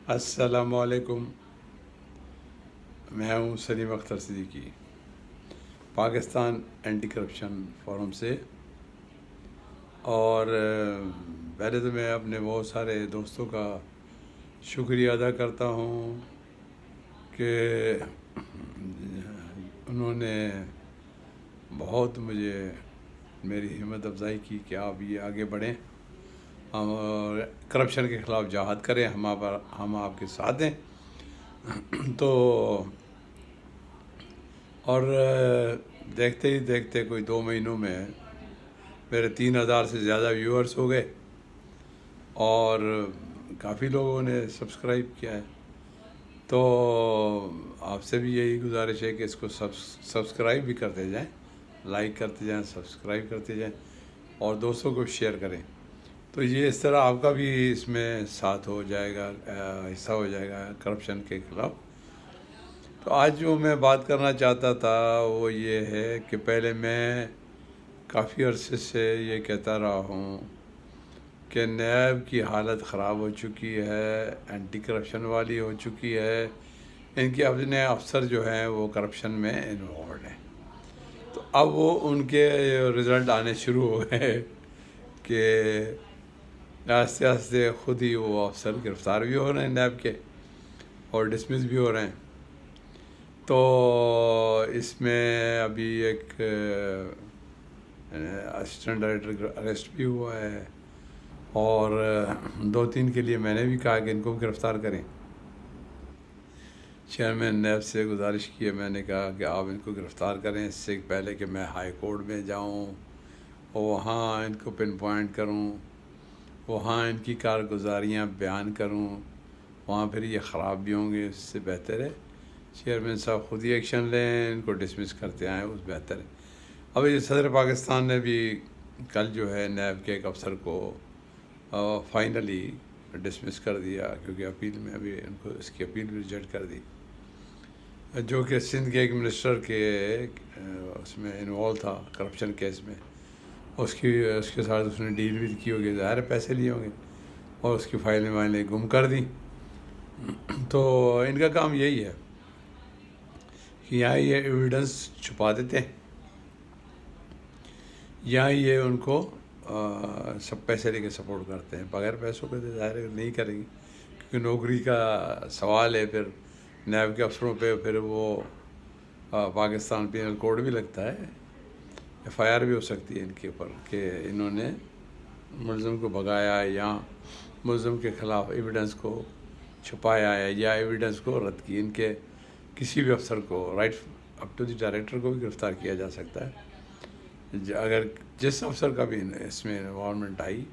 السلام علیکم، میں ہوں Salim Akhtar Siddiqui, Pakistan anti corruption forum سے۔ اور پہلے تو میں اپنے بہت سارے دوستوں کا شکریہ ادا کرتا ہوں کہ انہوں نے بہت میری ہمت افزائی کی کہ آپ یہ آگے بڑھیں اور کرپشن کے خلاف جہاد کریں، ہم آپ کے ساتھ ہیں۔ تو اور دیکھتے ہی دیکھتے کوئی 2 مہینوں میں میرے 3,000 سے زیادہ ویورز ہو گئے اور کافی لوگوں نے سبسکرائب کیا ہے۔ تو آپ سے بھی یہی گزارش ہے کہ اس کو سبسکرائب بھی کرتے جائیں، لائک کرتے جائیں، سبسکرائب کرتے جائیں اور دوستوں کو شیئر کریں۔ تو یہ اس طرح آپ کا بھی اس میں ساتھ ہو جائے گا، حصہ ہو جائے گا کرپشن کے خلاف۔ تو آج جو میں بات کرنا چاہتا تھا وہ یہ ہے کہ پہلے میں کافی عرصے سے یہ کہتا رہا ہوں کہ نیب کی حالت خراب ہو چکی ہے، اینٹی کرپشن والی ہو چکی ہے، ان کے اپنے افسر جو ہیں وہ کرپشن میں انوالوڈ ہیں۔ تو اب وہ ان کے رزلٹ آنے شروع ہو گئے کہ آہستہ آہستہ خود ہی وہ افسر گرفتار بھی ہو رہے ہیں نیب کے اور ڈسمس بھی ہو رہے ہیں۔ تو اس میں ابھی ایک اسسٹنٹ ڈائریکٹر اریسٹ بھی ہوا ہے اور 2-3 کے لیے میں نے بھی کہا کہ ان کو گرفتار کریں۔ چیئرمین نیب سے گزارش کی ہے، میں نے کہا کہ آپ ان کو گرفتار کریں اس سے پہلے کہ میں ہائی کورٹ میں جاؤں اور وہاں ان کو پن پوائنٹ کروں، وہاں ان کی کارگزاریاں بیان کروں، وہاں پھر یہ خراب بھی ہوں گے۔ اس سے بہتر ہے چیئرمین صاحب خود ہی ایکشن لیں، ان کو ڈسمس کرتے آئیں، اس بہتر ہے۔ اب یہ صدر پاکستان نے بھی کل جو ہے نیب کے ایک افسر کو فائنلی ڈسمس کر دیا، کیونکہ اپیل میں ابھی ان کو اس کی اپیل بھی ریجیکٹ کر دی، جو کہ سندھ کے ایک منسٹر کے اس میں انوالو تھا کرپشن کیس میں۔ اس کے ساتھ اس نے ڈیل بھی کی ہوگی، ظاہر پیسے لیے ہوں گے، اور اس کی فائلیں گم کر دی۔ تو ان کا کام یہی ہے کہ یہاں یہ ایویڈنس چھپا دیتے ہیں، یہاں یہ ان کو سب پیسے لے کے سپورٹ کرتے ہیں، بغیر پیسوں کے ظاہر نہیں کریں گے، کیونکہ نوکری کا سوال ہے۔ پھر نیب کے افسروں پہ پھر وہ پاکستان پینل کوڈ بھی لگتا ہے، FIR بھی ہو سکتی ہے ان کے اوپر کہ انہوں نے ملزم کو بھگایا ہے یا ملزم کے خلاف ایویڈنس کو چھپایا ہے یا ایویڈنس کو رد کی۔ ان کے کسی بھی افسر کو right up to the director کو بھی گرفتار کیا جا سکتا ہے، اگر جس افسر کا بھی اس میں انوالومنٹ آئی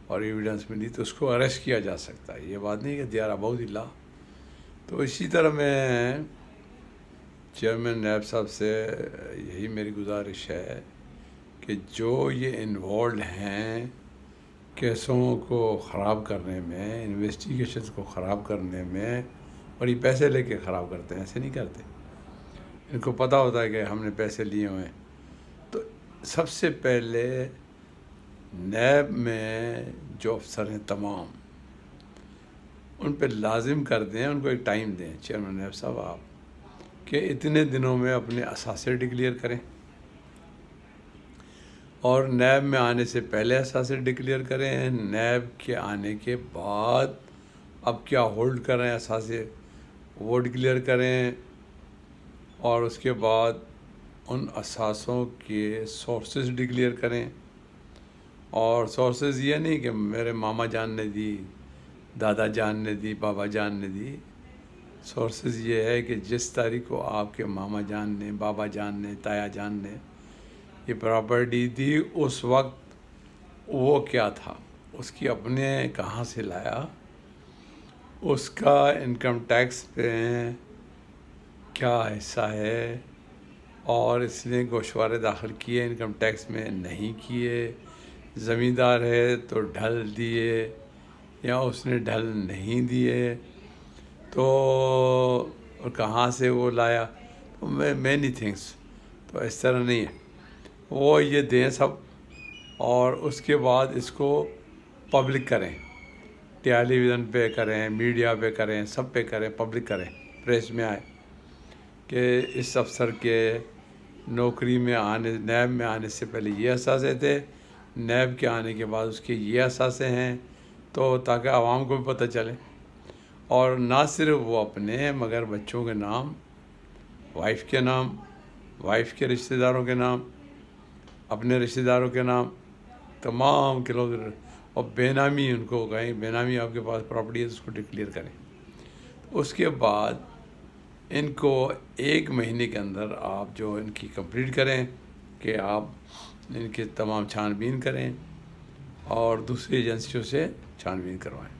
اور ایویڈنس ملی تو اس کو اریسٹ کیا جا سکتا ہے۔ یہ بات نہیں کہ دیار اباؤٹ دی لا۔ تو اسی طرح میں چیئرمین نیب صاحب سے یہی میری گزارش ہے کہ جو یہ انوالوڈ ہیں کیسوں کو خراب کرنے میں، انویسٹیگیشنز کو خراب کرنے میں، اور یہ پیسے لے کے خراب کرتے ہیں، ایسے نہیں کرتے، ان کو پتہ ہوتا ہے کہ ہم نے پیسے لیے ہوئے ہیں۔ تو سب سے پہلے نیب میں جو افسر ہیں تمام ان پہ لازم کر دیں، ان کو ایک ٹائم دیں، چیئرمین نیب صاحب آپ کہ اتنے دنوں میں اپنے اثاثے ڈکلیئر کریں، اور نیب میں آنے سے پہلے اثاثے ڈکلیئر کریں، نیب کے آنے کے بعد اب کیا ہولڈ کر رہے ہیں اثاثے وہ ڈکلیئر کریں، اور اس کے بعد ان اثاثوں کے سورسز ڈکلیئر کریں۔ اور سورسز یہ نہیں کہ میرے ماما جان نے دی، دادا جان نے دی، بابا جان نے دی۔ سورسز یہ ہے کہ جس تاریخ کو آپ کے ماما جان نے، بابا جان نے، تایا جان نے یہ پراپرٹی دی، اس وقت وہ کیا تھا، اس کی اپنے کہاں سے لایا، اس کا انکم ٹیکس پہ کیا حصہ ہے، اور اس نے گوشوارے داخل کیے انکم ٹیکس میں نہیں کیے، زمیندار ہے تو ڈھل دیے یا اس نے ڈھل نہیں دیے، تو کہاں سے وہ لایا، تو مینی تھنگس۔ تو اس طرح نہیں ہے، وہ یہ دیں سب، اور اس کے بعد اس کو پبلک کریں، ٹیلی ویژن پہ کریں، میڈیا پہ کریں، سب پہ کریں، پبلک کریں، پریس میں آئے کہ اس افسر کے نوکری میں آنے، نیب میں آنے سے پہلے یہ اثاثے تھے، نیب کے آنے کے بعد اس کے یہ اثاثے ہیں، تو تاکہ عوام کو بھی پتہ چلے. اور نہ صرف وہ اپنے مگر بچوں کے نام، وائف کے نام، وائف کے رشتہ داروں کے نام، اپنے رشتہ داروں کے نام، تمام کے لوگ، اور بے نامی ان کو کہیں بے نامی آپ کے پاس پراپرٹی ہے تو اس کو ڈکلیئر کریں. اس کے بعد ان کو 1 مہینے کے اندر آپ جو ان کی کمپلیٹ کریں کہ آپ ان کے تمام چھان بین کریں اور دوسری ایجنسیوں سے چھان بین کروائیں.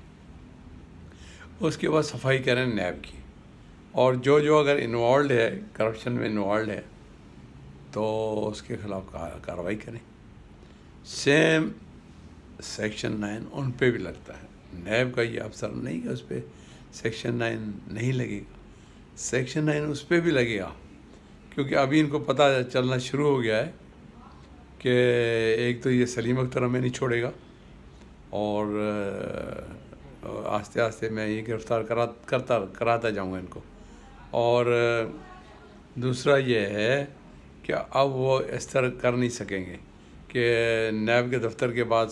اس کے بعد صفائی کریں نیب کی، اور جو اگر انوالوڈ ہے، کرپشن میں انوالوڈ ہے، تو اس کے خلاف کارروائی کریں. سیم سیکشن 9 ان پہ بھی لگتا ہے. نیب کا یہ افسر نہیں کہ اس پہ سیکشن 9 نہیں لگے گا، سیکشن 9 اس پہ بھی لگے گا، کیونکہ ابھی ان کو پتہ چلنا شروع ہو گیا ہے کہ ایک تو یہ سلیم اختر ہمیں نہیں چھوڑے گا، اور آہستہ آہستہ میں یہ گرفتار کراتا جاؤں گا ان کو. اور دوسرا یہ ہے کہ اب وہ اس طرح کر نہیں سکیں گے کہ نیب کے دفتر کے بعد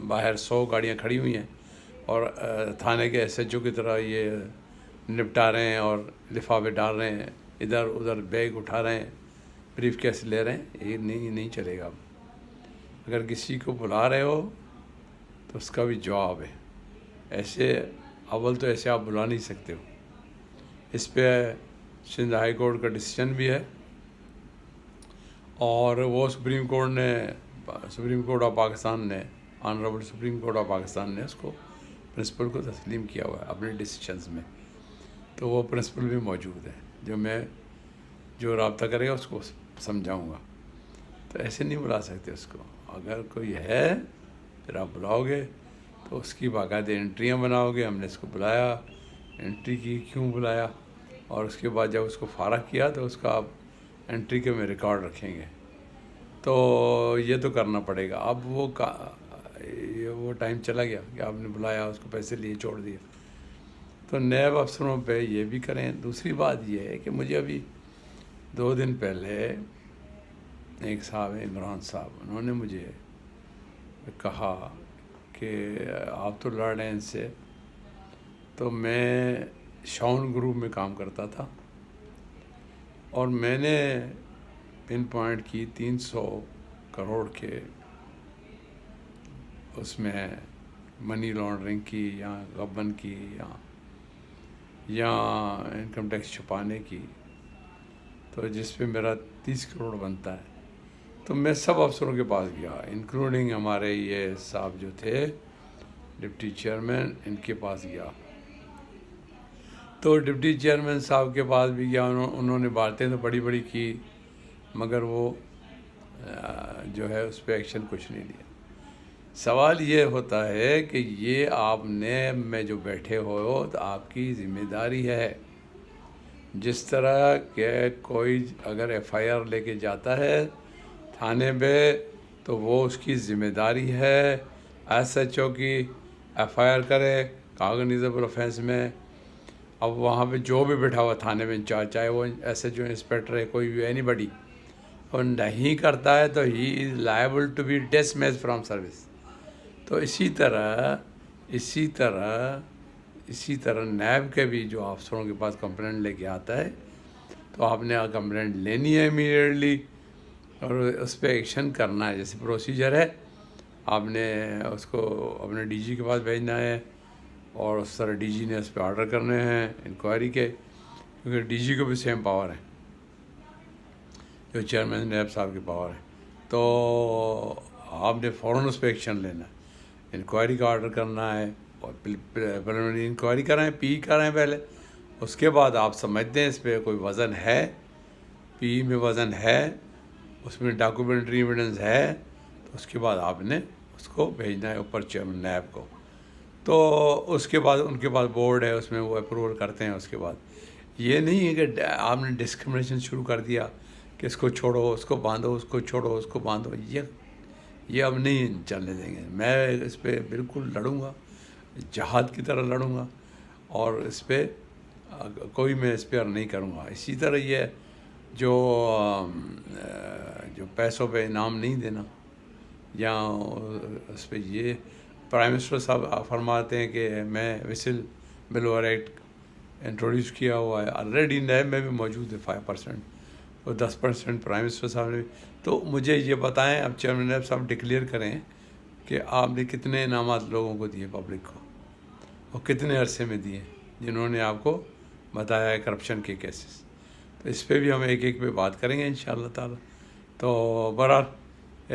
باہر 100 گاڑیاں کھڑی ہوئی ہیں اور تھانے کے ایس ایچ او کی طرح یہ نپٹا رہے ہیں اور لفافے ڈال رہے ہیں، ادھر ادھر بیگ اٹھا رہے ہیں، بریف کیس لے رہے ہیں. یہ نہیں چلے گا. اگر کسی کو بلا رہے ہو تو اس کا بھی جواب ہے. ایسے اول تو ایسے آپ بلا نہیں سکتے ہو. اس پہ سندھ ہائی کورٹ کا ڈیسیجن بھی ہے، اور وہ سپریم کورٹ آف پاکستان نے، honourable supreme court of Pakistan نے اس کو پرنسپل کو تسلیم کیا ہوا ہے اپنے ڈیسیشنز میں. تو وہ پرنسپل بھی موجود ہے، جو رابطہ کرے گا اس کو سمجھاؤں گا. تو ایسے نہیں بلا سکتے اس کو. اگر کوئی ہے پھر آپ بلاؤ گے تو اس کی باقاعدہ انٹریاں بناؤ گے، ہم نے اس کو بلایا، انٹری کی، کیوں بلایا، اور اس کے بعد جب اس کو فارغ کیا تو اس کا آپ انٹری کے میں ریکارڈ رکھیں گے. تو یہ تو کرنا پڑے گا. اب وہ ٹائم چلا گیا کہ آپ نے بلایا، اس کو پیسے لیے چھوڑ دیے. تو نیب افسروں پہ یہ بھی کریں. دوسری بات یہ ہے کہ مجھے ابھی 2 دن پہلے ایک صاحب ہیں، عمران صاحب، انہوں نے مجھے کہا کہ آپ تو لڑ رہے ہیں ان سے. تو میں شاون گروپ میں کام کرتا تھا، اور میں نے پن پوائنٹ کی 300 کروڑ کے اس میں منی لانڈرنگ کی، یا غبن کی، یا انکم ٹیکس چھپانے کی، تو جس پہ میرا 30 کروڑ بنتا ہے. تو میں سب افسروں کے پاس گیا، انکلوڈنگ ہمارے یہ صاحب جو تھے ڈپٹی چیئرمین، ان کے پاس گیا. تو ڈپٹی چیئرمین صاحب کے پاس بھی گیا. انہوں نے باتیں تو بڑی بڑی کی، مگر وہ جو ہے اس پہ ایکشن کچھ نہیں لیا. سوال یہ ہوتا ہے کہ یہ آپ نے میں جو بیٹھے ہو تو آپ کی ذمہ داری ہے. جس طرح کہ کوئی اگر ایف آئی آر لے کے جاتا ہے تھانے پہ تو وہ اس کی ذمہ داری ہے ایس ایچ او کی ایف آئی آر کرے کاغنیزیبل آفینس میں. اب وہاں پہ جو بھی بیٹھا ہوا تھانے میں انچارج، چاہے وہ ایس ایچ او انسپیکٹر ہے، کوئی بھی اینی بڈی، اور نہیں کرتا ہے تو he is liable to be dismissed from service. تو اسی طرح نیب کے بھی جو افسروں کے پاس کمپلینٹ لے کے آتا ہے تو آپ نے کمپلینٹ لینی ہے امیڈیٹلی، اور اس پہ ایکشن کرنا ہے. جیسے پروسیجر ہے، آپ نے اس کو اپنے ڈی جی کے پاس بھیجنا ہے، اور اس طرح ڈی جی نے اس پہ آرڈر کرنے ہیں انکوائری کے، کیونکہ ڈی جی کو بھی سیم پاور ہے جو چیئرمین نیب صاحب کے پاور ہے. تو آپ نے فوراً اس پہ ایکشن لینا ہے، انکوائری کا آرڈر کرنا ہے، اور پریلیمنری انکوائری کرائیں، پی کرائیں پہلے. اس کے بعد آپ سمجھتے ہیں اس پہ کوئی وزن ہے، پی میں وزن ہے، اس میں ڈاکومنٹری ایویڈنس ہے، تو اس کے بعد آپ نے اس کو بھیجنا ہے اوپر چیئرمین نیب کو. تو اس کے بعد ان کے پاس بورڈ ہے، اس میں وہ اپروول کرتے ہیں. اس کے بعد یہ نہیں ہے کہ آپ نے ڈسکرمنیشن شروع کر دیا کہ اس کو چھوڑو، اس کو باندھو، اس کو چھوڑو، اس کو باندھو. یہ اب نہیں چلنے دیں گے. میں اس پہ بالکل لڑوں گا. جہاد کی طرح لڑوں گا، اور اس پہ کوئی میں اسپیئر نہیں کروں گا. اسی طرح یہ جو پیسوں پہ انعام نہیں دینا، یا اس پہ یہ پرائم منسٹر صاحب فرماتے ہیں کہ میں وسل بلوور ایکٹ انٹروڈیوس کیا ہوا ہے، آلریڈی نیب میں بھی موجود ہے 5%، اور 10% پرائم منسٹر صاحب نے. تو مجھے یہ بتائیں، اب چیئرمین نیب صاحب ڈکلیئر کریں کہ آپ نے کتنے انعامات لوگوں کو دیے پبلک کو، اور کتنے عرصے میں دیے جنہوں نے آپ کو بتایا ہے کرپشن کے کیسز. تو اس پہ بھی ہم ایک ایک پہ بات کریں گے انشاءاللہ تعالی. تو بہرحال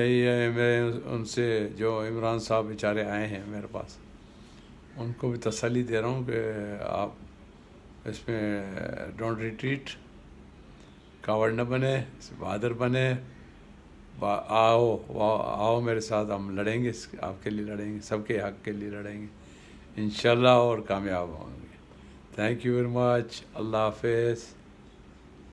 یہ میں ان سے جو عمران صاحب بیچارے آئے ہیں میرے پاس، ان کو بھی تسلی دے رہا ہوں کہ آپ اس میں ڈونٹ ریٹریٹ، کاوڑ نہ بنے، بہادر بنے. آؤ میرے ساتھ، ہم لڑیں گے، آپ کے لیے لڑیں گے، سب کے حق کے لیے لڑیں گے انشاءاللہ، اور کامیاب ہوں گے. Thank you very much. اللہ حافظ.